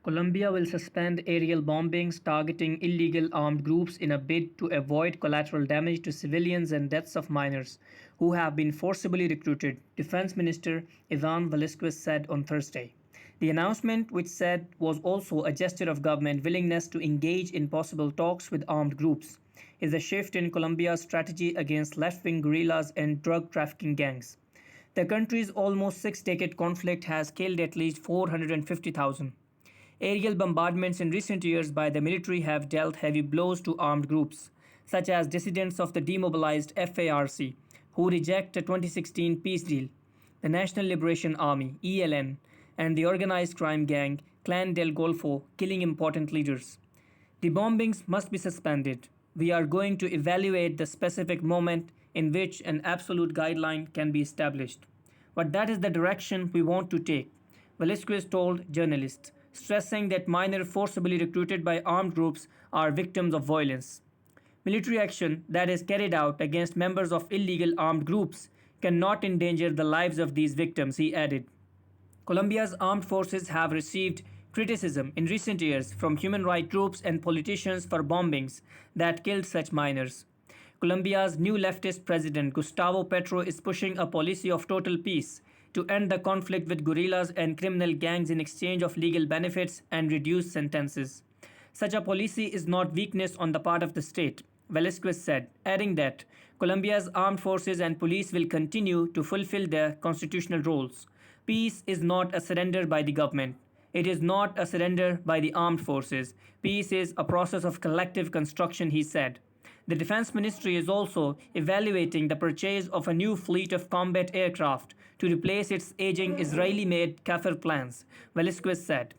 Colombia will suspend aerial bombings targeting illegal armed groups in a bid to avoid collateral damage to civilians and deaths of minors who have been forcibly recruited, Defense Minister Ivan Velasquez said on Thursday. The announcement, which said was also a gesture of government willingness to engage in possible talks with armed groups, is a shift in Colombia's strategy against left wing guerrillas and drug trafficking gangs. The country's almost 6 decade conflict has killed at least 450,000. Aerial bombardments in recent years by the military have dealt heavy blows to armed groups, such as dissidents of the demobilized FARC, who reject a 2016 peace deal, the National Liberation Army (ELN), and the organized crime gang Clan del Golfo, killing important leaders. The bombings must be suspended. We are going to evaluate the specific moment in which an absolute guideline can be established. But that is the direction we want to take, Velasquez told journalists, stressing that minors forcibly recruited by armed groups are victims of violence. Military action that is carried out against members of illegal armed groups cannot endanger the lives of these victims, he added. Colombia's armed forces have received criticism in recent years from human rights groups and politicians for bombings that killed such minors. Colombia's new leftist president Gustavo Petro is pushing a policy of total peace to end the conflict with guerrillas and criminal gangs in exchange of legal benefits and reduced sentences. Such a policy is not weakness on the part of the state, Velasquez said, adding that Colombia's armed forces and police will continue to fulfill their constitutional roles. Peace is not a surrender by the government. It is not a surrender by the armed forces. Peace is a process of collective construction, he said. The Defense Ministry is also evaluating the purchase of a new fleet of combat aircraft to replace its aging Israeli made Kafir plans, Velasquez said.